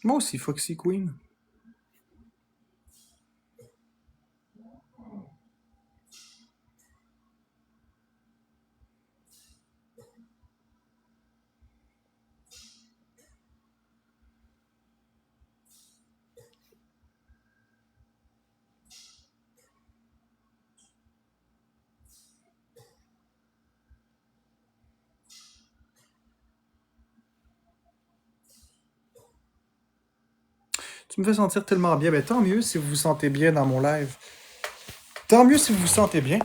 Moi aussi, Foxy Queen. Tu me fais sentir tellement bien. Ben, tant mieux si vous vous sentez bien dans mon live. Tant mieux si vous vous sentez bien.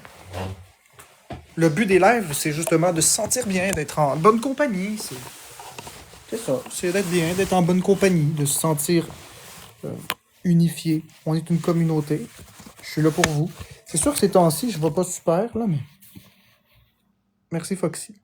Le but des lives, c'est justement de se sentir bien, d'être en bonne compagnie. C'est ça. C'est d'être bien, d'être en bonne compagnie, de se sentir unifié. On est une communauté. Je suis là pour vous. C'est sûr que ces temps-ci, je ne vais pas super, là, mais. Merci, Foxy.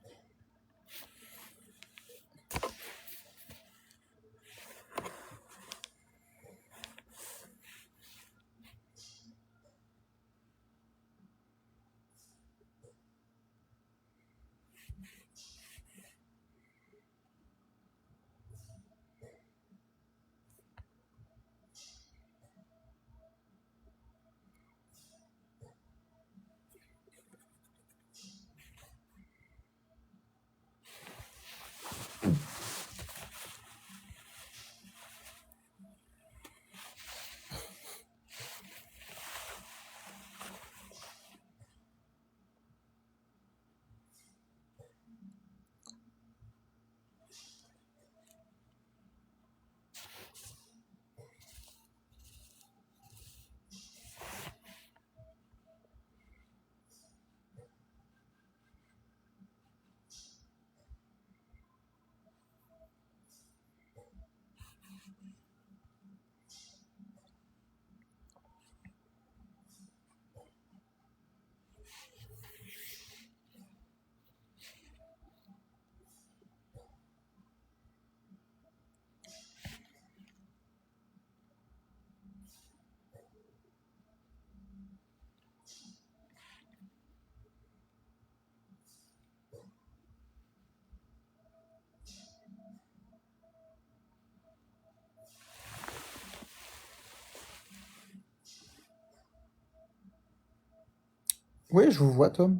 Oui, je vous vois, Tom.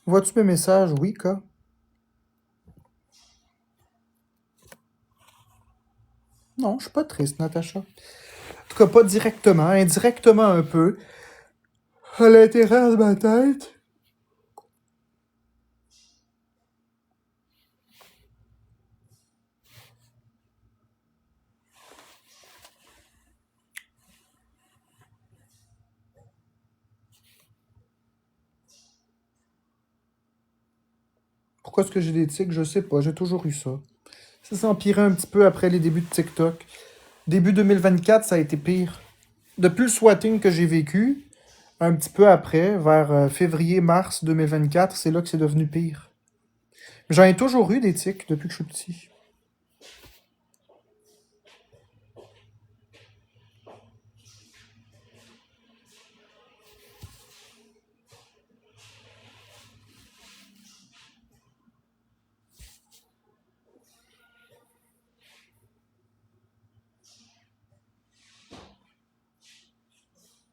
Vois-tu mes messages? Oui, quoi. Non, je suis pas triste, Natacha. En tout cas, pas directement, indirectement un peu. À l'intérieur de ma tête. Pourquoi est-ce que j'ai des tics? Je sais pas, j'ai toujours eu ça. Ça s'est empiré un petit peu après les débuts de TikTok. Début 2024, ça a été pire. Depuis le swatting que j'ai vécu, un petit peu après, vers février-mars 2024, c'est là que c'est devenu pire. J'en ai toujours eu des tics depuis que je suis petit.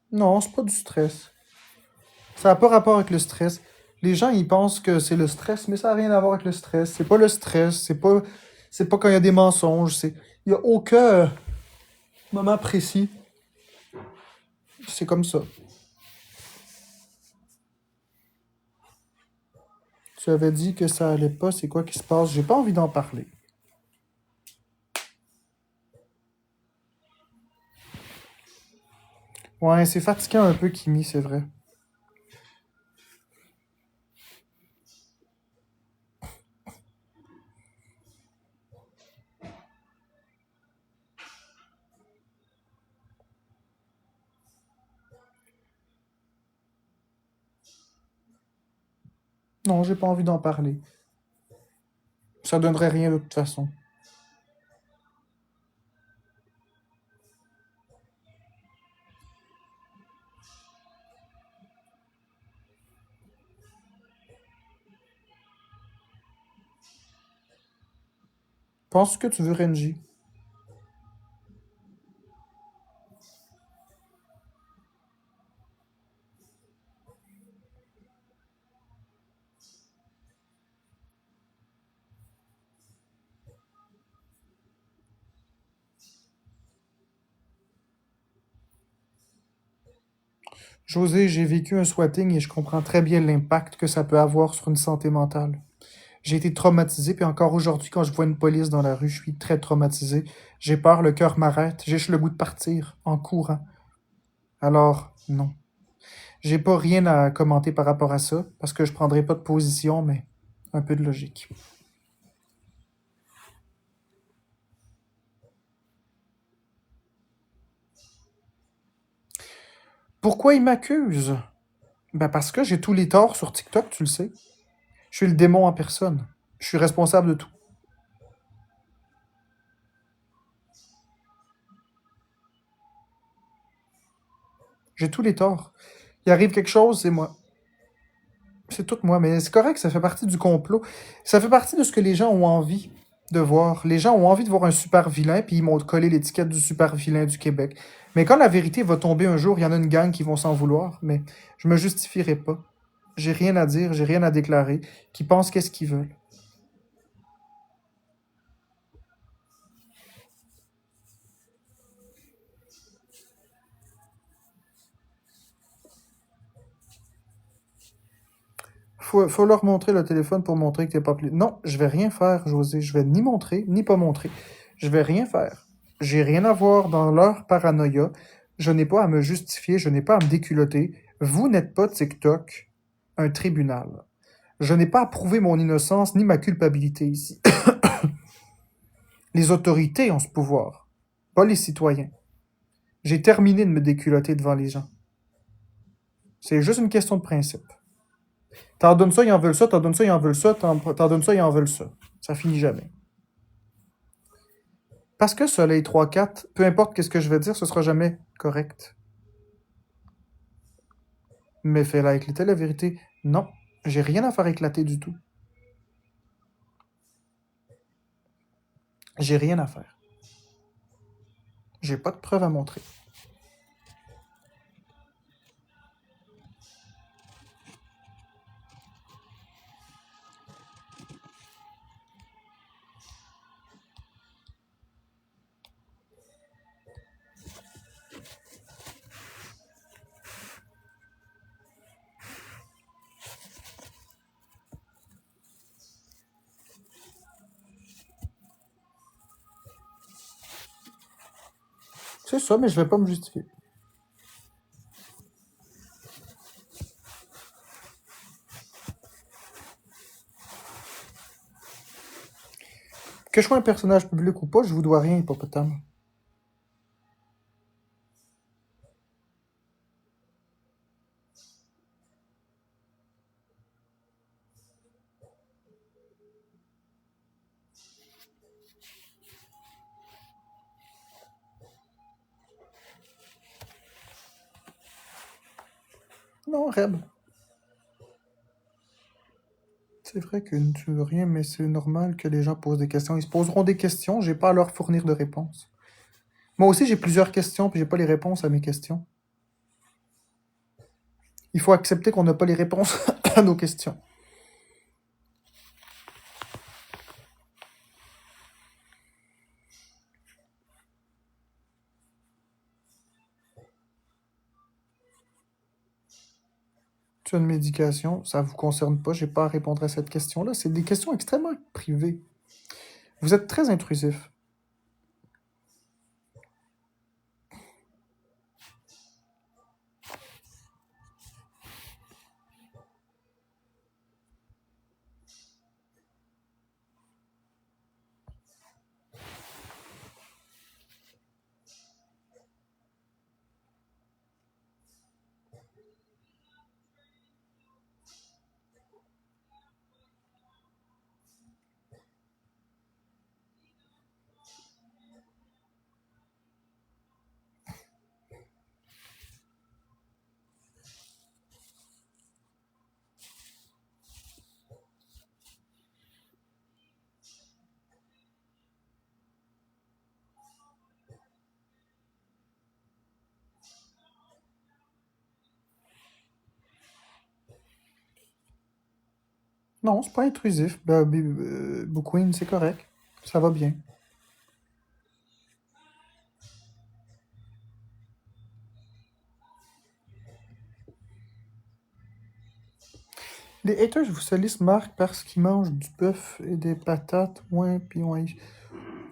Non, c'est pas du stress. Ça n'a pas rapport avec le stress. Les gens, ils pensent que c'est le stress, mais ça n'a rien à voir avec le stress. C'est pas le stress, c'est pas quand il y a des mensonges, il y a aucun moment précis. C'est comme ça. Tu avais dit que ça allait pas, c'est quoi qui se passe? J'ai pas envie d'en parler. Ouais, c'est fatigant un peu, Kimi, c'est vrai. Non, j'ai pas envie d'en parler. Ça donnerait rien de toute façon. Penses que tu veux Renji? José, j'ai vécu un swatting et je comprends très bien l'impact que ça peut avoir sur une santé mentale. J'ai été traumatisé, puis encore aujourd'hui, quand je vois une police dans la rue, je suis très traumatisé. J'ai peur, le cœur m'arrête, j'ai juste le goût de partir, en courant. Alors, non. J'ai pas rien à commenter par rapport à ça, parce que je prendrai pas de position, mais un peu de logique. Pourquoi il m'accuse? Ben parce que j'ai tous les torts sur TikTok, tu le sais. Je suis le démon en personne. Je suis responsable de tout. J'ai tous les torts. Il arrive quelque chose, c'est moi. C'est tout moi, mais c'est correct, ça fait partie du complot. Ça fait partie de ce que les gens ont envie de voir. Les gens ont envie de voir un super vilain, puis ils m'ont collé l'étiquette du super vilain du Québec. Mais quand la vérité va tomber un jour, il y en a une gang qui vont s'en vouloir, mais je me justifierai pas. J'ai rien à dire, j'ai rien à déclarer, qui pensent qu'est-ce qu'ils veulent. Faut leur montrer le téléphone pour montrer que t'es pas plus. Non, je vais rien faire, José. Je vais ni montrer, ni pas montrer. Je vais rien faire. J'ai rien à voir dans leur paranoïa. Je n'ai pas à me justifier, je n'ai pas à me déculotter. Vous n'êtes pas TikTok, un tribunal. Je n'ai pas à prouver mon innocence ni ma culpabilité ici. Les autorités ont ce pouvoir, pas les citoyens. J'ai terminé de me déculotter devant les gens. C'est juste une question de principe. T'en donnes ça, ils en veulent ça, t'en donnes ça, ils en veulent ça, t'en donnes ça, ils en veulent ça. Ça finit jamais. Parce que Soleil 3-4, peu importe qu'est-ce que je vais dire, ce sera jamais correct. Mais fais-la éclater la vérité. Non, j'ai rien à faire éclater du tout. J'ai rien à faire. J'ai pas de preuves à montrer. C'est ça, mais je vais pas me justifier. Que je sois un personnage public ou pas, je vous dois rien, hippopotame. Non, Reb. C'est vrai que tu veux rien, mais c'est normal que les gens posent des questions. Ils se poseront des questions, j'ai pas à leur fournir de réponses. Moi aussi, j'ai plusieurs questions, puis j'ai pas les réponses à mes questions. Il faut accepter qu'on n'a pas les réponses à nos questions. Tu as une médication, ça vous concerne pas, j'ai pas à répondre à cette question-là. C'est des questions extrêmement privées. Vous êtes très intrusif. Non, c'est pas intrusif. Queen, c'est correct. Ça va bien. Les haters vous salissent Marc parce qu'ils mangent du bœuf et des patates, ouais, puis ouais.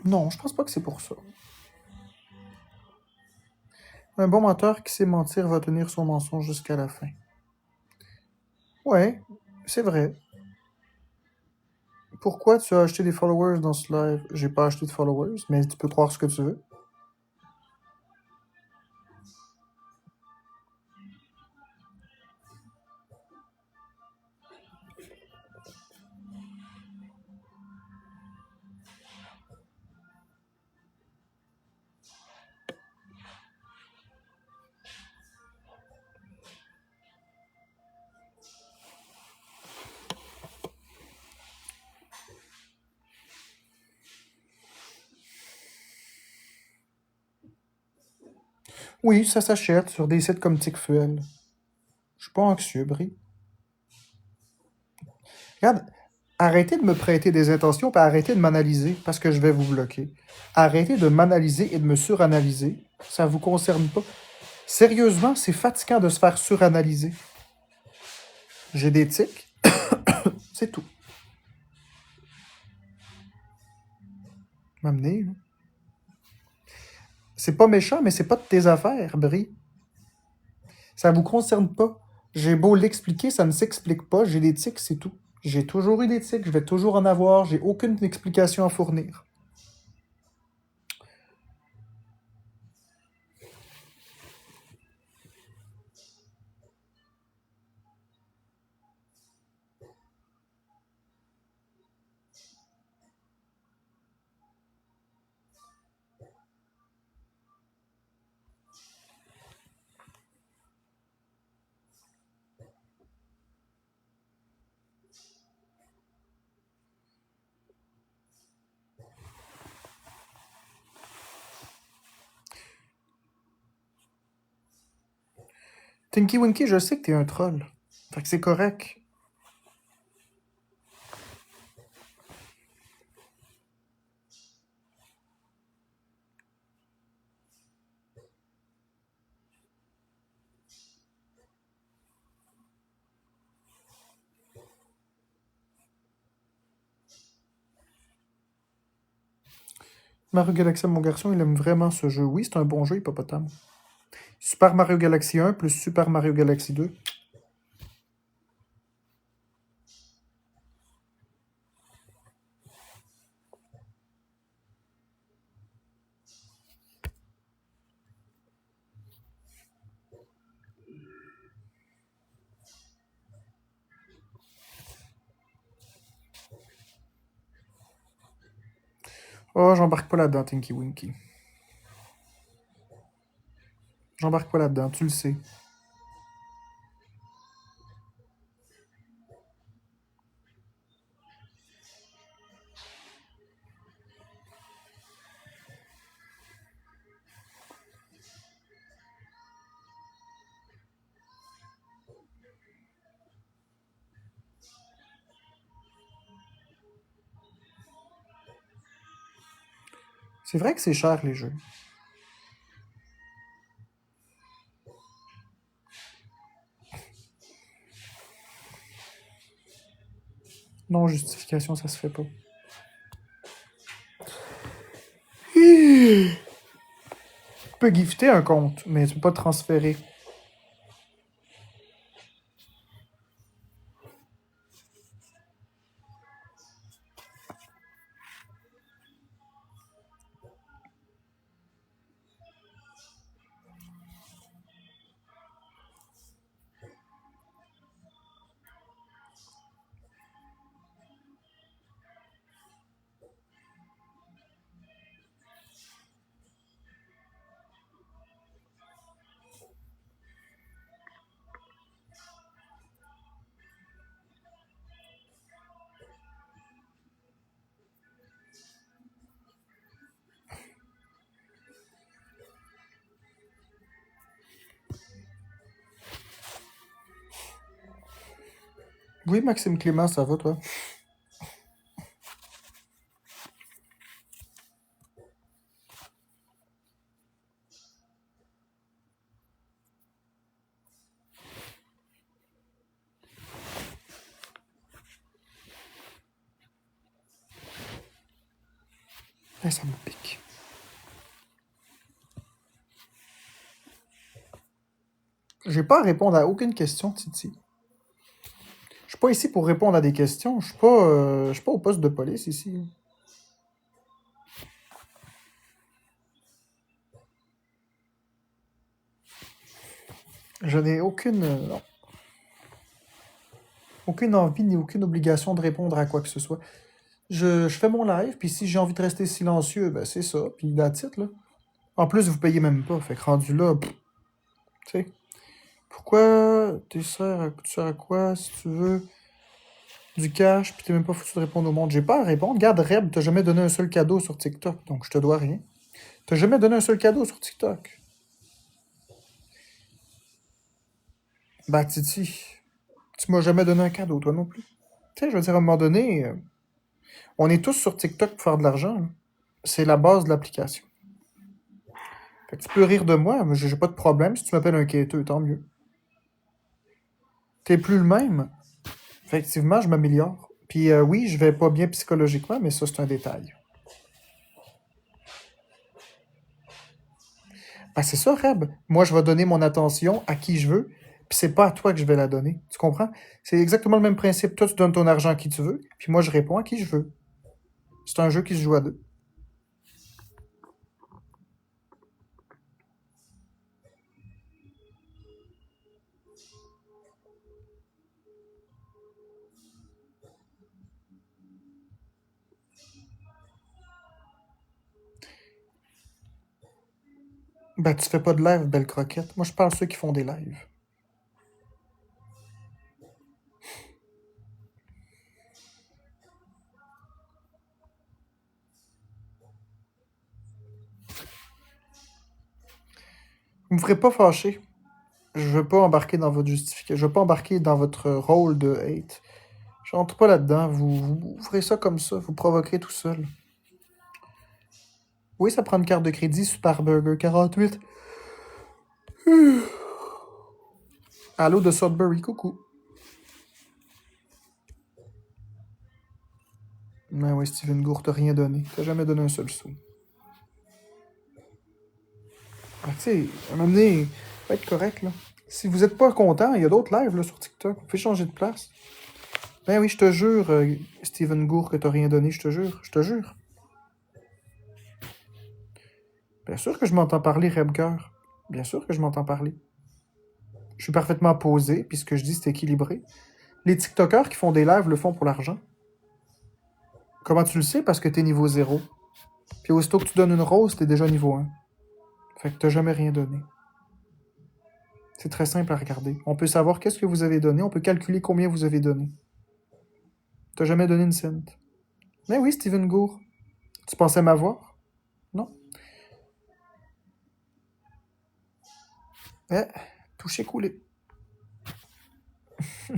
Non, je pense pas que c'est pour ça. Un bon menteur qui sait mentir va tenir son mensonge jusqu'à la fin. Ouais, c'est vrai. Pourquoi tu as acheté des followers dans ce live? J'ai pas acheté de followers, mais tu peux croire ce que tu veux. Oui, ça s'achète sur des sites comme TickFuel. Je suis pas anxieux, Brie. Regarde, arrêtez de me prêter des intentions, puis arrêtez de m'analyser, parce que je vais vous bloquer. Arrêtez de m'analyser et de me suranalyser. Ça vous concerne pas. Sérieusement, c'est fatigant de se faire suranalyser. J'ai des tics, c'est tout. M'amener, là. C'est pas méchant, mais c'est pas de tes affaires, Brie. Ça vous concerne pas. J'ai beau l'expliquer, ça ne s'explique pas. J'ai des tics, c'est tout. J'ai toujours eu des tics, je vais toujours en avoir. J'ai aucune explication à fournir. Tinky Winky, je sais que t'es un troll. Fait que c'est correct. Mario Galaxy, mon garçon, il aime vraiment ce jeu. Oui, c'est un bon jeu, hippopotame. Super Mario Galaxy 1 plus Super Mario Galaxy 2. Oh, j'embarque pas là-dedans, Tinky Winky. J'embarque pas là-dedans, tu le sais. C'est vrai que c'est cher, les jeux. Non, justification, ça se fait pas. Tu peux gifter un compte, mais tu peux pas transférer. Oui, Maxime Clément, ça va, toi? Eh, ça me pique. J'ai pas à répondre à aucune question, Titi. Je suis pas ici pour répondre à des questions. Je suis pas au poste de police ici. Je n'ai non, aucune envie ni aucune obligation de répondre à quoi que ce soit. Je fais mon live, puis si j'ai envie de rester silencieux, ben c'est ça, puis that's it, là. En plus, vous payez même pas, fait que rendu là, tu sais. Pourquoi tu sers à quoi si tu veux du cash, puis t'es même pas foutu de répondre au monde? J'ai pas à répondre. Regarde, Reb, t'as jamais donné un seul cadeau sur TikTok, donc je te dois rien. T'as jamais donné un seul cadeau sur TikTok. Bah, Titi, tu m'as jamais donné un cadeau, toi non plus. Tu sais, je veux dire, à un moment donné, on est tous sur TikTok pour faire de l'argent, là. C'est la base de l'application. Fait que tu peux rire de moi, mais j'ai pas de problème. Si tu m'appelles un quêteux, tant mieux. T'es plus le même. Effectivement, je m'améliore. Puis oui, je vais pas bien psychologiquement, mais ça, c'est un détail. Ben, c'est ça, Reb. Moi, je vais donner mon attention à qui je veux, puis c'est pas à toi que je vais la donner. Tu comprends? C'est exactement le même principe. Toi, tu donnes ton argent à qui tu veux, puis moi, je réponds à qui je veux. C'est un jeu qui se joue à deux. Ben, tu fais pas de live, belle croquette. Moi, je parle à ceux qui font des lives. Vous me ferez pas fâcher. Je veux pas embarquer dans votre justification. Je veux pas embarquer dans votre rôle de hate. Je rentre pas là-dedans. Vous ferez ça comme ça. Vous provoquerez tout seul. Oui, ça prend une carte de crédit Super Burger 48. Allô de Sudbury, coucou. Mais oui, Steven Gour, t'as rien donné. T'as jamais donné un seul sou. Ah, tu sais, à un moment donné, faut être correct, là. Si vous êtes pas content, il y a d'autres lives là, sur TikTok. Vous pouvez changer de place. Ben oui, je te jure, Steven Gour, que t'as rien donné, je te jure. Je te jure. Bien sûr que je m'entends parler, Rebger. Bien sûr que je m'entends parler. Je suis parfaitement posé, puis ce que je dis, c'est équilibré. Les TikTokers qui font des lives le font pour l'argent. Comment tu le sais? Parce que t'es niveau 0. Puis aussitôt que tu donnes une rose, t'es déjà niveau 1. Fait que t'as jamais rien donné. C'est très simple à regarder. On peut savoir qu'est-ce que vous avez donné, on peut calculer combien vous avez donné. T'as jamais donné une cent. Mais oui, Steven Gour. Tu pensais m'avoir? Non. Eh, touché coulé. Je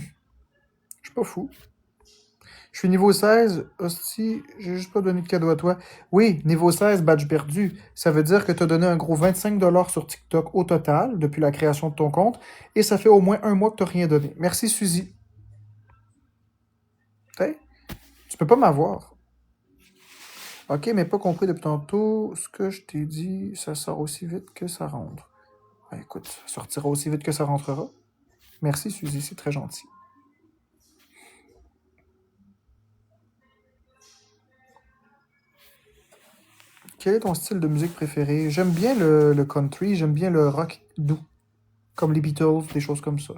suis pas fou. Je suis niveau 16. Hostie, j'ai juste pas donné de cadeau à toi. Oui, niveau 16, badge perdu. Ça veut dire que tu as donné un gros 25$ sur TikTok au total depuis la création de ton compte. Et ça fait au moins un mois que tu rien donné. Merci, Suzy. Hey, tu peux pas m'avoir. Ok, mais pas compris depuis tantôt. Ce que je t'ai dit, ça sort aussi vite que ça rentre. Ben, écoute, ça sortira aussi vite que ça rentrera. Merci, Suzy, c'est très gentil. Quel est ton style de musique préféré? J'aime bien le country, j'aime bien le rock doux, comme les Beatles, des choses comme ça.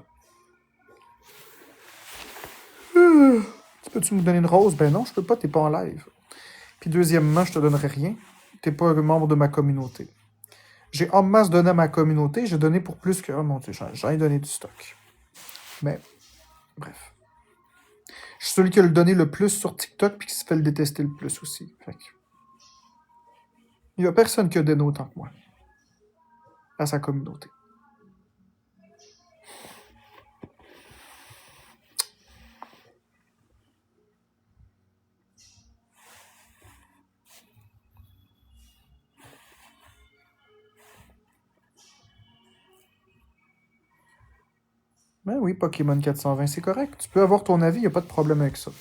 Peux-tu me donner une rose? Ben non, je peux pas, t'es pas en live. Puis deuxièmement, je te donnerai rien. T'es pas un membre de ma communauté. J'ai en masse donné à ma communauté, j'ai donné pour plus que... Oh mon dieu, j'en ai donné du stock. Mais, bref. Je suis celui qui a le donné le plus sur TikTok puis qui se fait le détester le plus aussi. Fait que... Il y a personne qui a donné autant que moi à sa communauté. Ben oui, Pokémon 420, c'est correct. Tu peux avoir ton avis, y a pas de problème avec ça.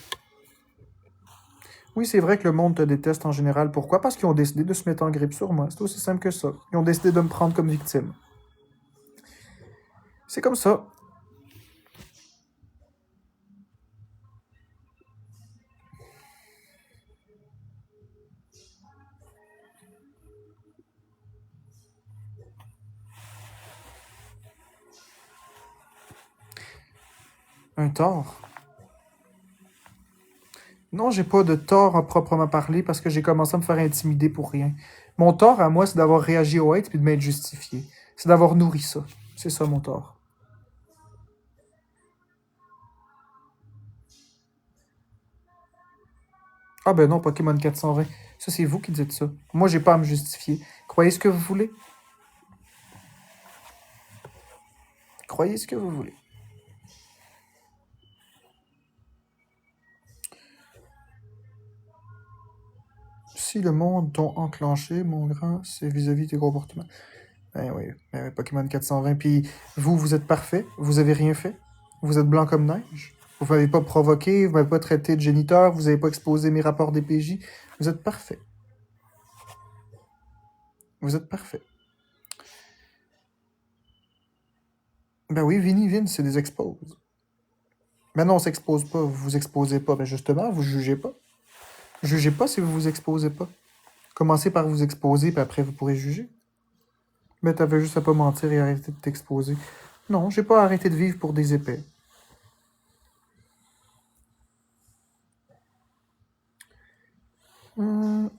Oui, c'est vrai que le monde te déteste en général. Pourquoi? Parce qu'ils ont décidé de se mettre en grippe sur moi. C'est aussi simple que ça. Ils ont décidé de me prendre comme victime. C'est comme ça. Un tort. Non, j'ai pas de tort à proprement parler parce que j'ai commencé à me faire intimider pour rien. Mon tort à moi, c'est d'avoir réagi au hate puis de m'être justifié. C'est d'avoir nourri ça. C'est ça mon tort. Ah ben non, Pokémon 420. Ça, c'est vous qui dites ça. Moi, j'ai pas à me justifier. Croyez ce que vous voulez. Croyez ce que vous voulez. Si le monde t'ont enclenché, mon grand, c'est vis-à-vis tes comportements. Ben oui, Pokémon 420. Puis vous, vous êtes parfait. Vous avez rien fait. Vous êtes blanc comme neige. Vous m'avez pas provoqué, vous m'avez pas traité de géniteur, vous avez pas exposé mes rapports DPJ. Vous êtes parfait. Vous êtes parfait. Ben oui, Vinny, Vin, c'est des exposes. Ben non, on s'expose pas, vous vous exposez pas. Ben justement, vous jugez pas. Jugez pas si vous vous exposez pas. Commencez par vous exposer, puis après vous pourrez juger. Mais t'avais juste à pas mentir et arrêter de t'exposer. Non, j'ai pas arrêté de vivre pour des épais. Hum,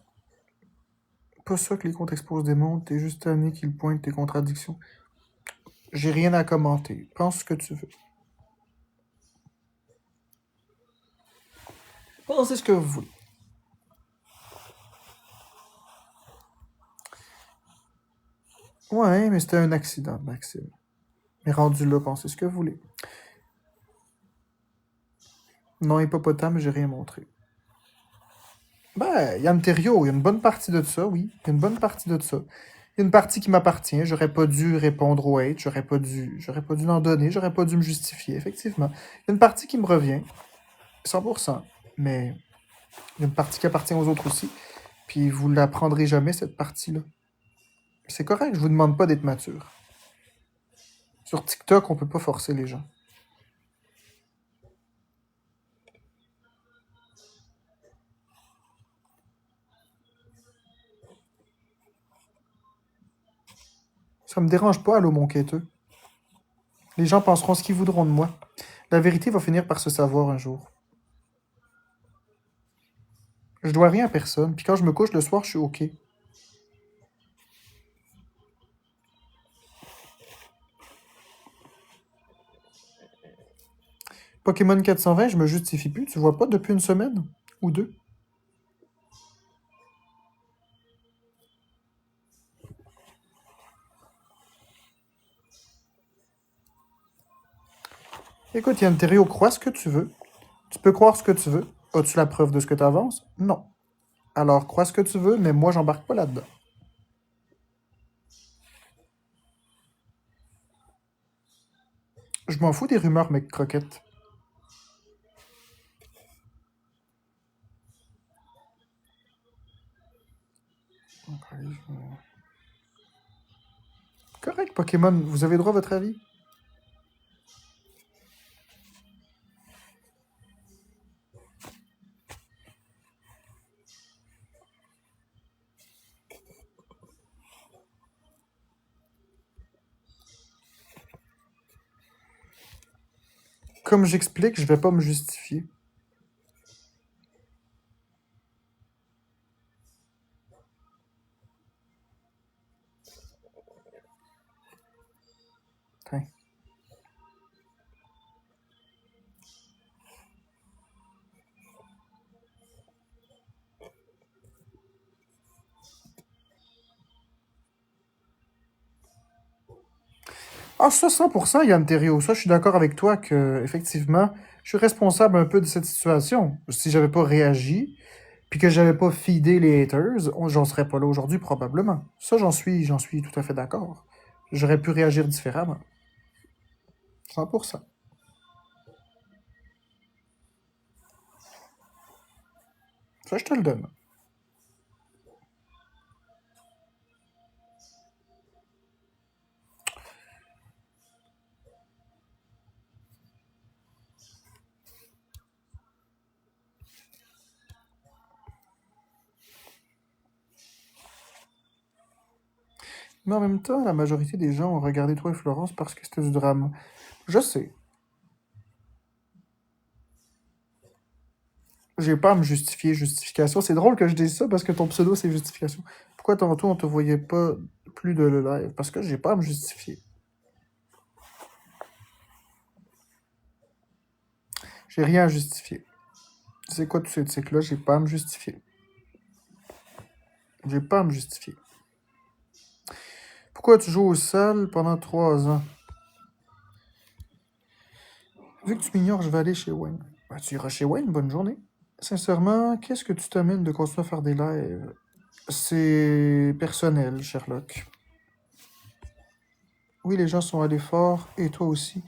Pas ça que les comptes exposent des mondes, t'es juste tanné qu'ils pointent tes contradictions. J'ai rien à commenter. Pense ce que tu veux. Pensez ce que vous voulez. Ouais, mais c'était un accident, Maxime. Mais rendu là, pensez ce que vous voulez. Non, hippopotame, j'ai rien montré. Ben, Yann Terriot, il y a une bonne partie de ça, oui. Il y a une bonne partie de ça. Il y a une partie qui m'appartient. J'aurais pas dû répondre au hate. J'aurais pas dû l'en donner. J'aurais pas dû me justifier, effectivement. Il y a une partie qui me revient, 100%. Mais il y a une partie qui appartient aux autres aussi. Puis vous la prendrez jamais, cette partie-là. C'est correct, je vous demande pas d'être mature. Sur TikTok, on peut pas forcer les gens. Ça me dérange pas, allô, mon quêteux. Les gens penseront ce qu'ils voudront de moi. La vérité va finir par se savoir un jour. Je dois rien à personne, puis quand je me couche le soir, je suis OK. Pokémon 420, je me justifie plus, tu vois pas, depuis une semaine ou deux. Écoute, Yann Terrio, crois ce que tu veux. Tu peux croire ce que tu veux. As-tu la preuve de ce que tu avances? Non. Alors, crois ce que tu veux, mais moi, j'embarque pas là-dedans. Je m'en fous des rumeurs, mec croquette. Correct, Pokémon, vous avez droit à votre avis. Comme j'explique, je vais pas me justifier. Tiens. Ah, ça, 100%, Yann Terrio. Ça, je suis d'accord avec toi que, effectivement, je suis responsable un peu de cette situation. Si j'avais pas réagi, puis que j'avais pas feedé les haters, j'en serais pas là aujourd'hui, probablement. Ça, j'en suis tout à fait d'accord. J'aurais pu réagir différemment. 100%. Ça, je te le donne. Mais en même temps, la majorité des gens ont regardé toi et Florence parce que c'était du drame. Je sais. J'ai pas à me justifier, justification. C'est drôle que je dise ça parce que ton pseudo, c'est justification. Pourquoi tantôt on te voyait pas plus de le live? Parce que j'ai pas à me justifier. J'ai rien à justifier. C'est quoi tous ces tics-là? J'ai pas à me justifier. J'ai pas à me justifier. Pourquoi tu joues au salle pendant 3 ans? Vu que tu m'ignores, je vais aller chez Wayne. Ben, tu iras chez Wayne, bonne journée. Sincèrement, qu'est-ce que tu t'amènes de continuer à faire des lives? C'est personnel, Sherlock. Oui, les gens sont allés fort, et toi aussi.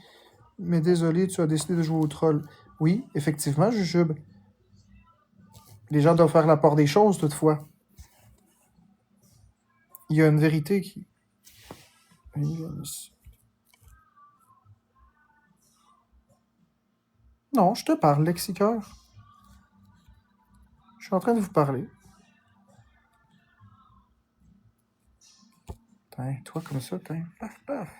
Mais désolé, tu as décidé de jouer au troll. Oui, effectivement, Jujube. Les gens doivent faire la part des choses, toutefois. Il y a une vérité qui... Non, je te parle, Lexicoeur. Je suis en train de vous parler. Tiens, toi comme ça, tiens. Paf, paf.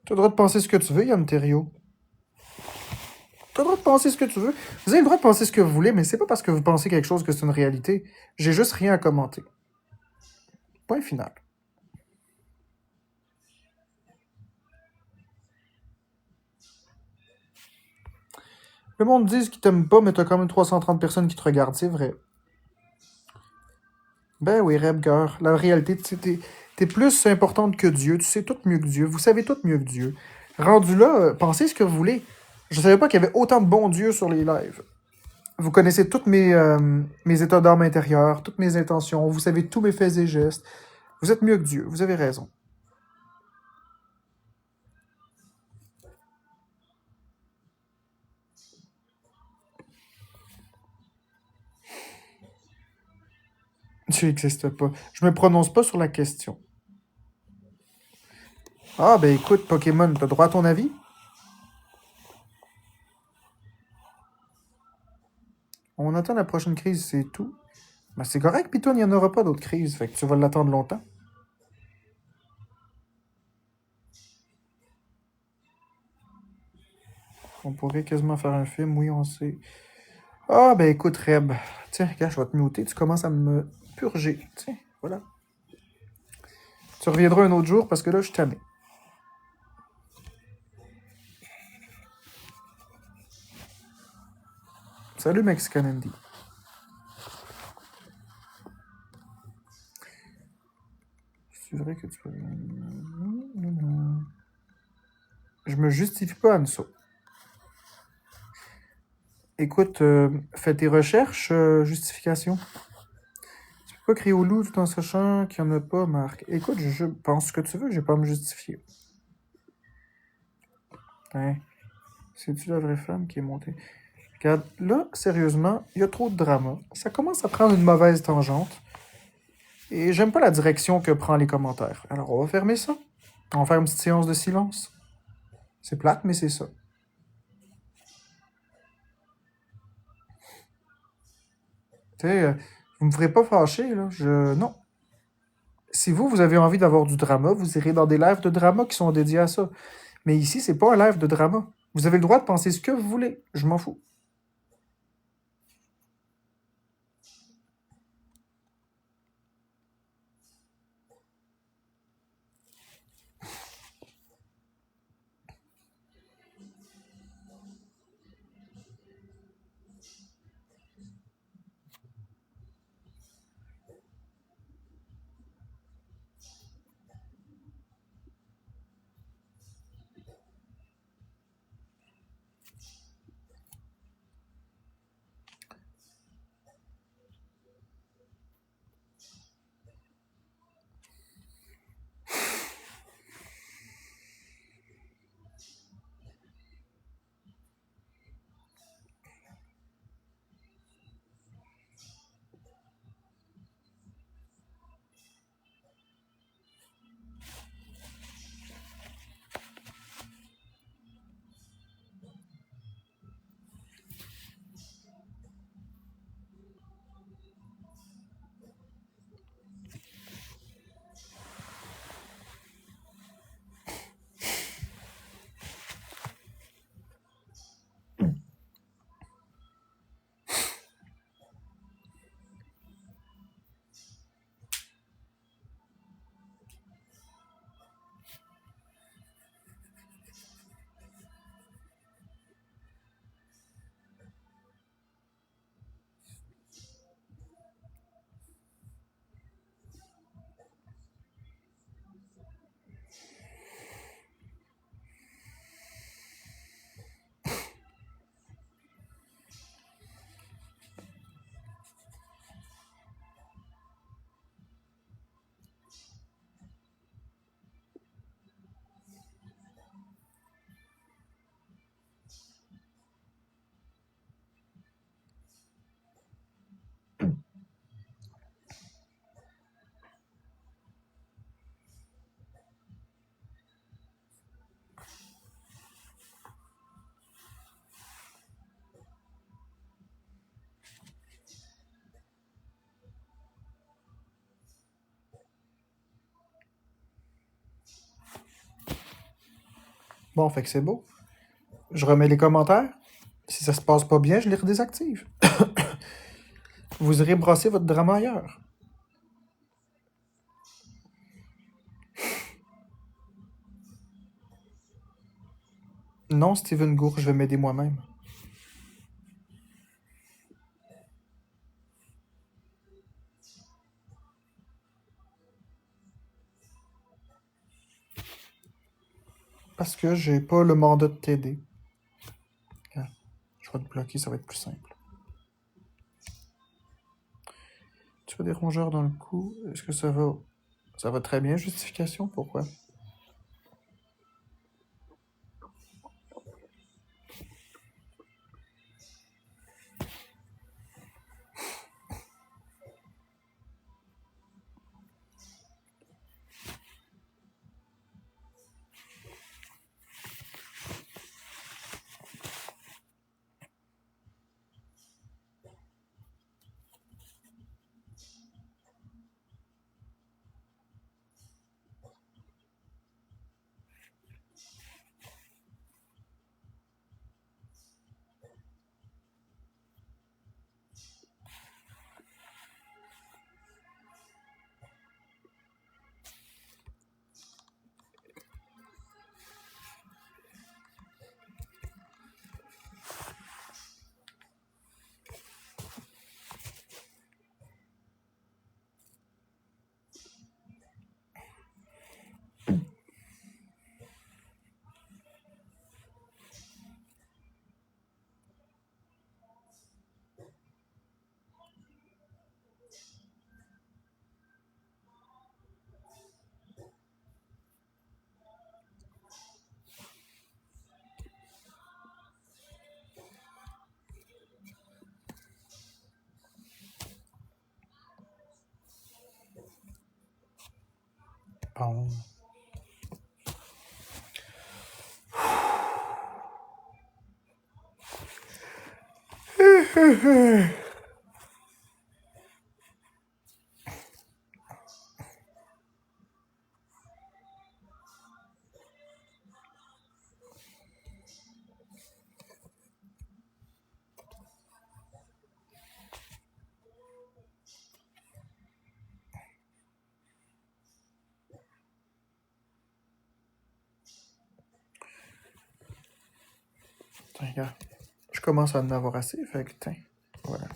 Tu as le droit de penser ce que tu veux, Yann Terrio. Tu as le droit de penser ce que tu veux. Vous avez le droit de penser ce que vous voulez, mais c'est pas parce que vous pensez quelque chose que c'est une réalité. J'ai juste rien à commenter. Point final. Le monde dit qu'il t'aime pas, mais t'as quand même 330 personnes qui te regardent, c'est vrai. Ben oui, Rebger, la réalité, t'es plus importante que Dieu, tu sais tout mieux que Dieu, vous savez tout mieux que Dieu. Rendu là, pensez ce que vous voulez. Je savais pas qu'il y avait autant de bons dieux sur les lives. Vous connaissez tous mes états d'âme intérieurs, toutes mes intentions, vous savez tous mes faits et gestes. Vous êtes mieux que Dieu, vous avez raison. Dieu n'existe pas. Je me prononce pas sur la question. Ah ben écoute, Pokémon, t'as droit à ton avis? On attend la prochaine crise, c'est tout. Ben c'est correct, pis toi, il n'y en aura pas d'autres crises, fait que tu vas l'attendre longtemps. On pourrait quasiment faire un film, oui, on sait. Ah, ben écoute, Reb. Tiens, regarde, je vais te muter. Tu commences à me purger. Tiens, voilà. Tu reviendras un autre jour parce que là, je suis tanné. Salut, Mexican Andy. C'est vrai que tu peux. Je me justifie pas, Anso. Écoute, fais tes recherches, justification. Tu peux pas crier au loup tout en sachant qu'il n'y en a pas, Marc. Écoute, je pense ce que tu veux, j'ai pas à me justifier. Hein. C'est-tu la vraie femme qui est montée? Regarde, là, sérieusement, il y a trop de drama. Ça commence à prendre une mauvaise tangente. Et j'aime pas la direction que prend les commentaires. Alors, on va fermer ça. On va faire une petite séance de silence. C'est plate, mais c'est ça. Tu sais, vous me ferez pas fâcher, là. Non. Si vous avez envie d'avoir du drama, vous irez dans des lives de drama qui sont dédiés à ça. Mais ici, c'est pas un live de drama. Vous avez le droit de penser ce que vous voulez. Je m'en fous. Bon, fait que c'est beau. Je remets les commentaires. Si ça se passe pas bien, je les redésactive. Vous irez brasser votre drama ailleurs. Non, Steven Gour, je vais m'aider moi-même. Parce que j'ai pas le mandat de t'aider. Regarde, je vais te bloquer, ça va être plus simple. Tu as des rongeurs dans le cou. Est-ce que ça va? Ça va très bien, justification? Pourquoi? Bon. Tiens, regarde. Je commence à en avoir assez, fait que tiens. Voilà. Là,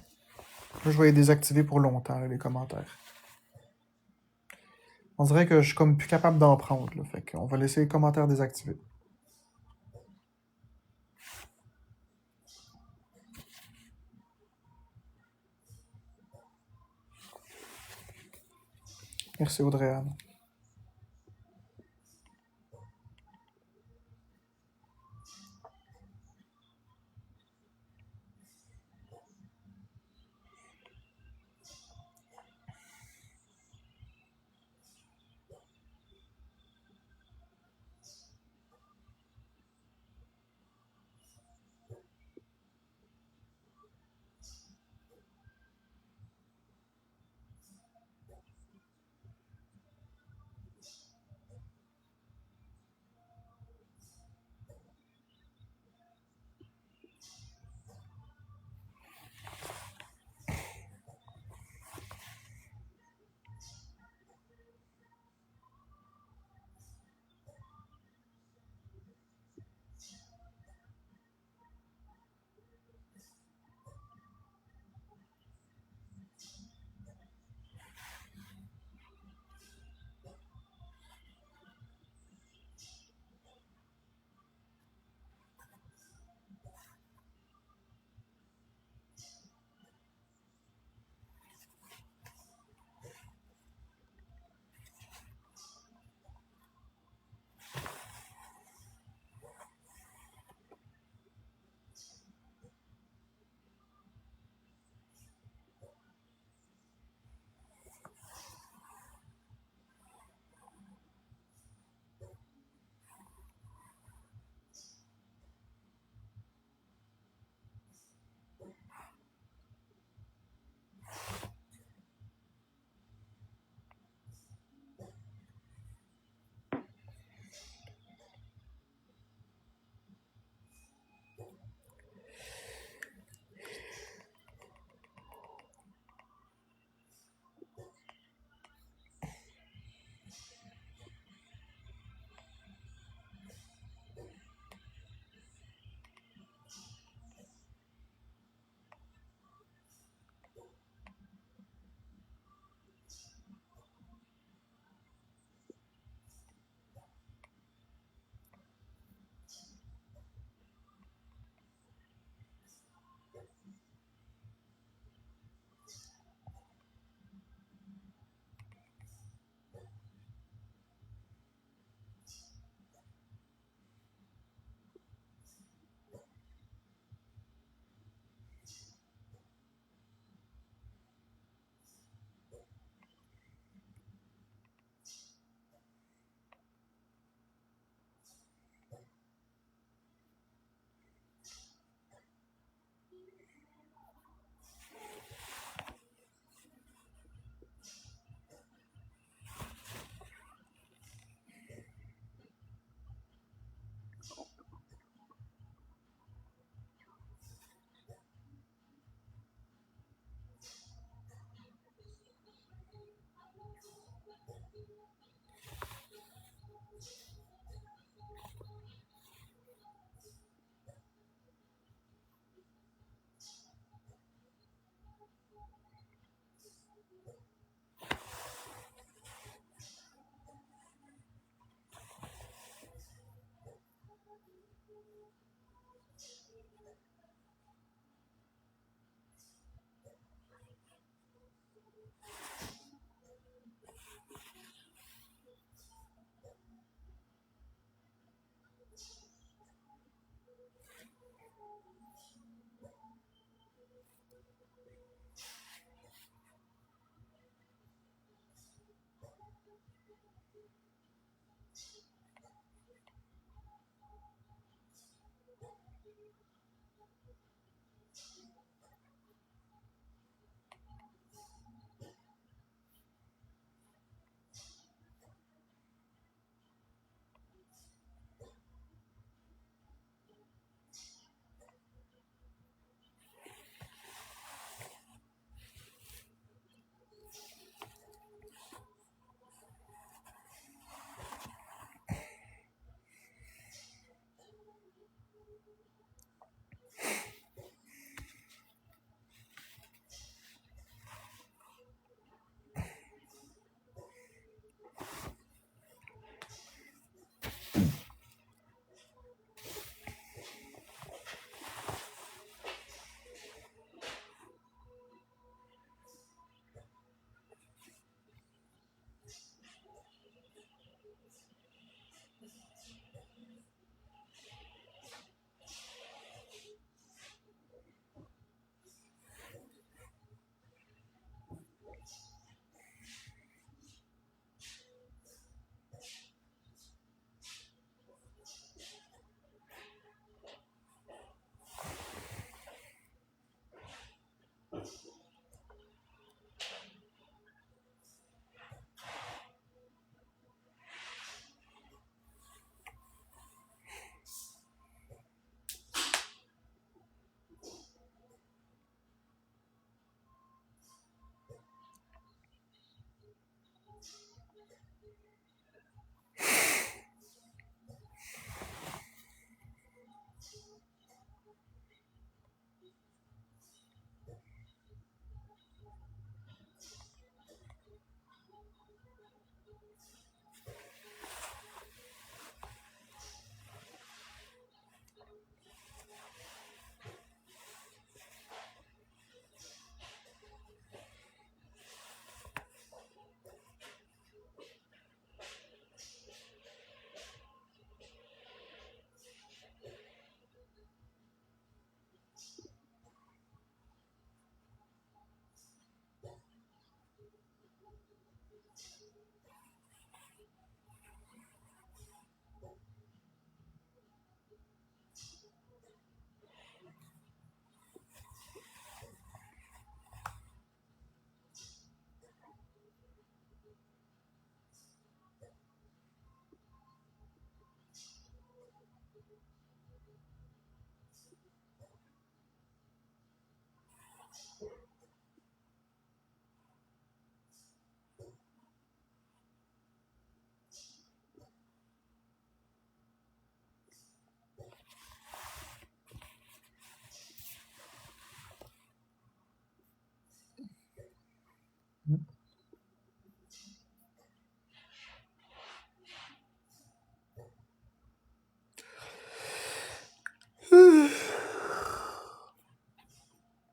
je vais les désactiver pour longtemps, là, les commentaires. On dirait que je suis comme plus capable d'en prendre, là. Fait qu'on va laisser les commentaires désactivés. Merci Audrey-Anne.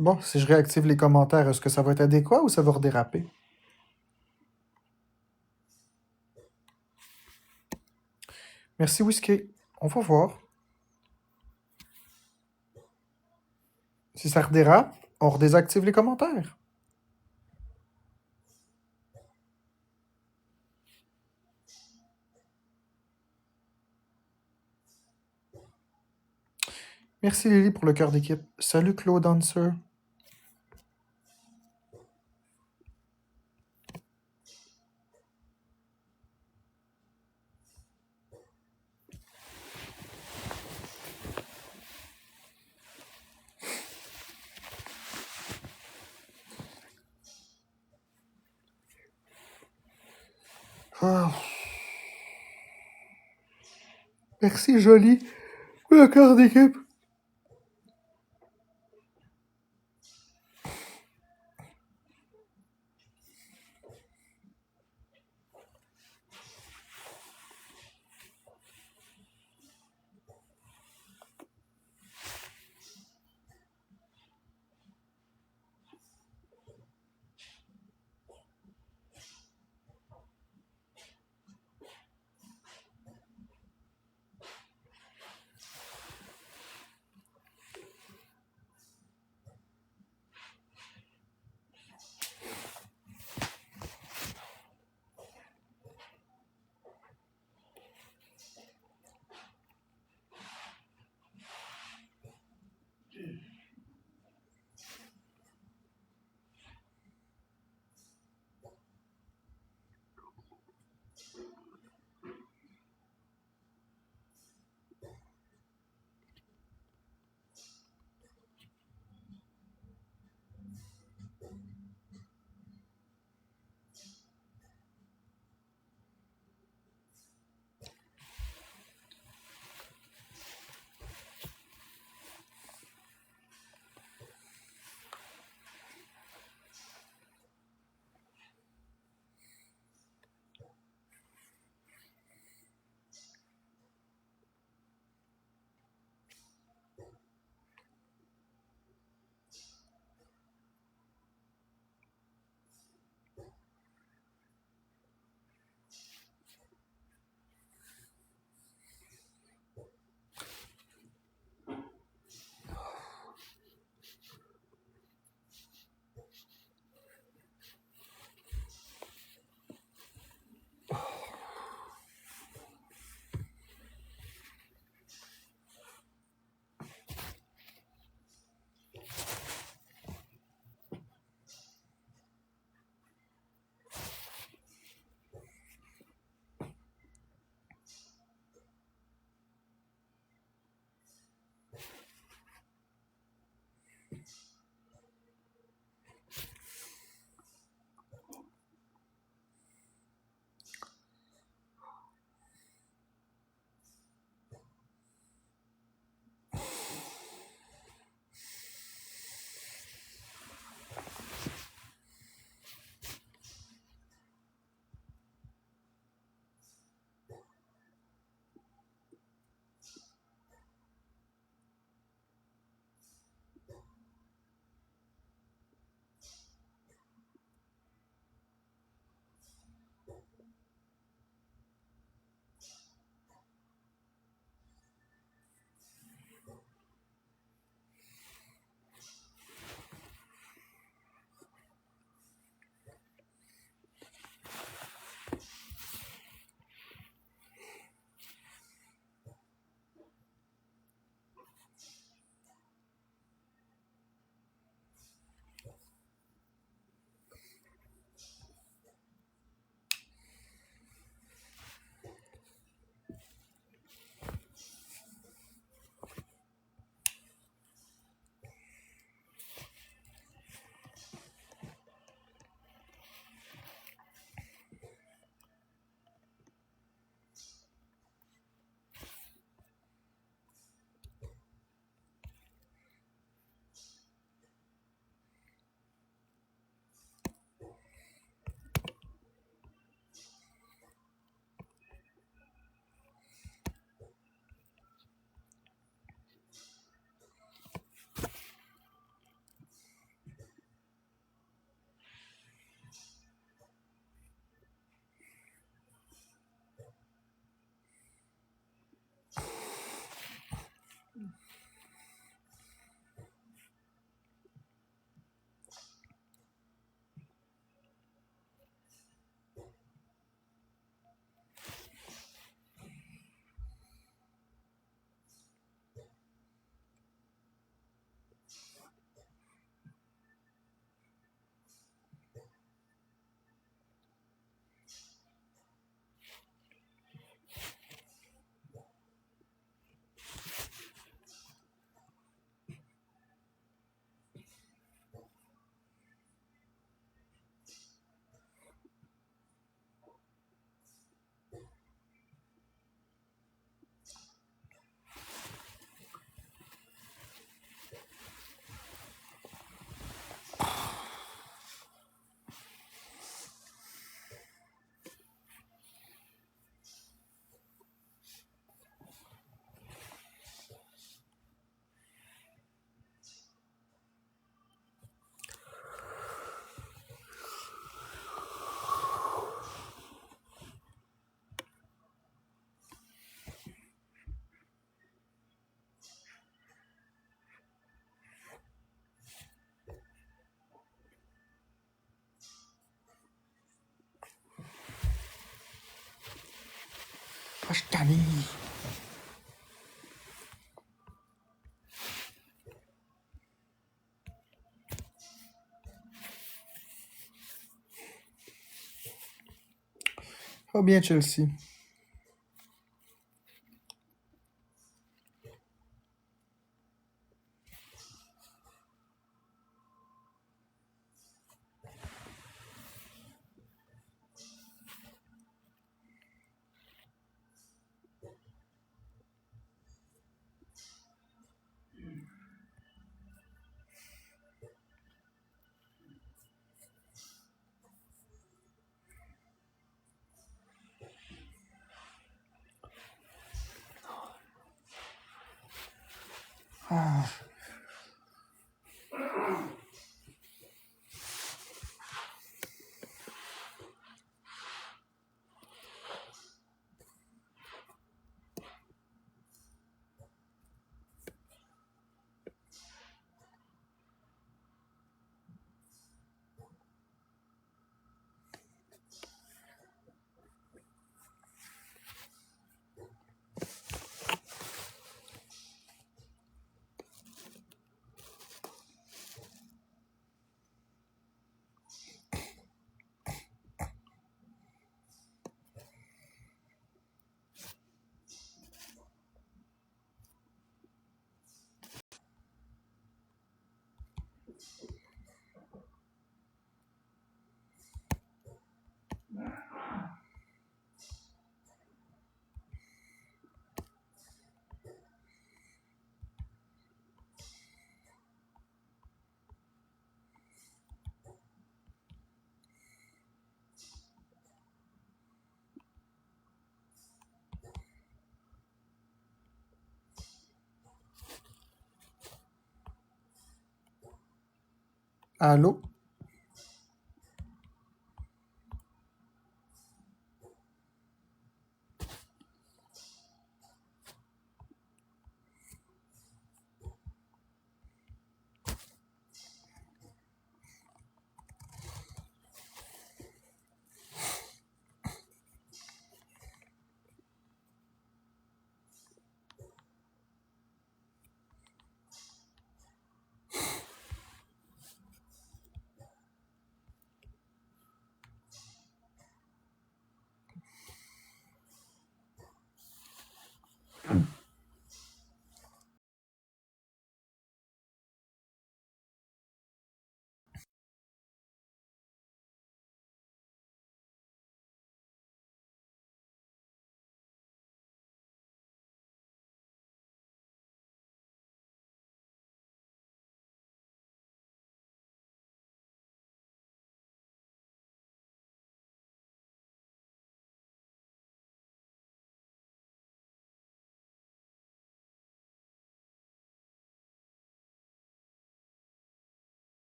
Bon, si je réactive les commentaires, est-ce que ça va être adéquat ou ça va redéraper? Merci, Whisky. On va voir. Si ça redérape, on redésactive les commentaires. Merci, Lily, pour le cœur d'équipe. Salut, Claude Answer. Ah. Merci, Jolie, pour le cœur d'équipe. Ah, je suis tanné. Oh bien, Chelsea. Ah. Allô?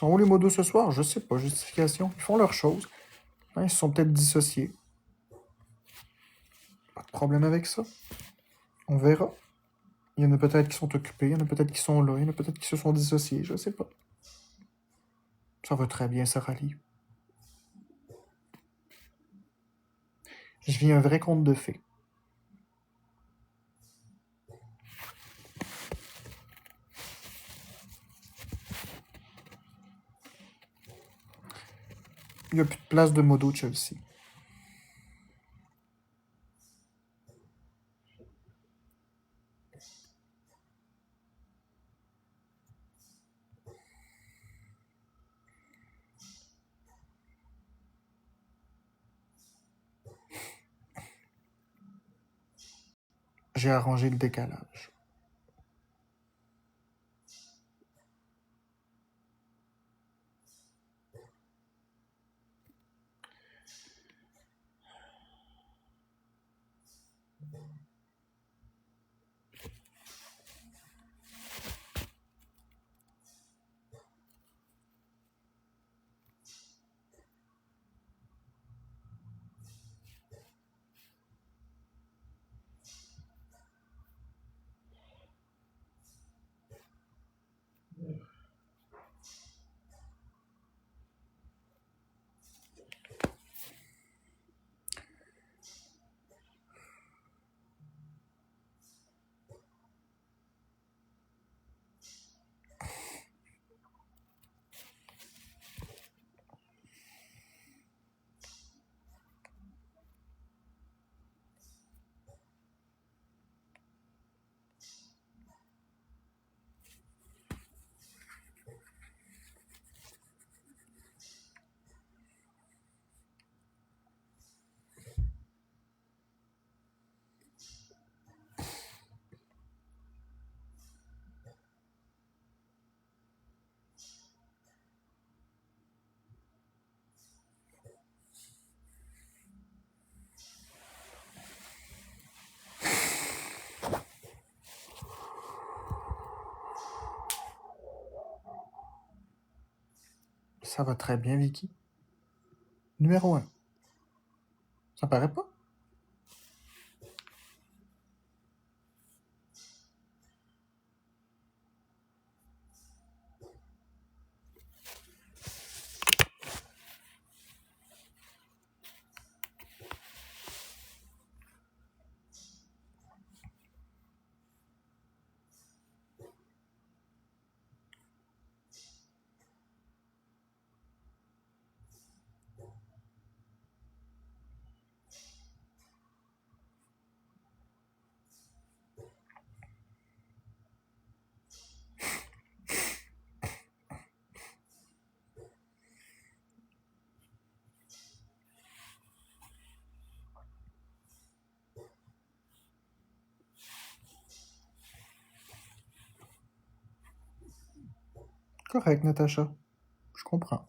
sont où les modos ce soir? Je sais pas, justification. Ils font leurs choses. Hein, ils se sont peut-être dissociés. Pas de problème avec ça. On verra. Il y en a peut-être qui sont occupés, il y en a peut-être qui sont là, il y en a peut-être qui se sont dissociés, je sais pas. Ça va très bien, Sarah Lee. Je vis un vrai conte de fées. Il n'y a plus de place de modo Chelsea. J'ai arrangé le décalage. Ça va très bien, Vicky. Numéro 1. Ça paraît pas? Correct, Natacha. Je comprends.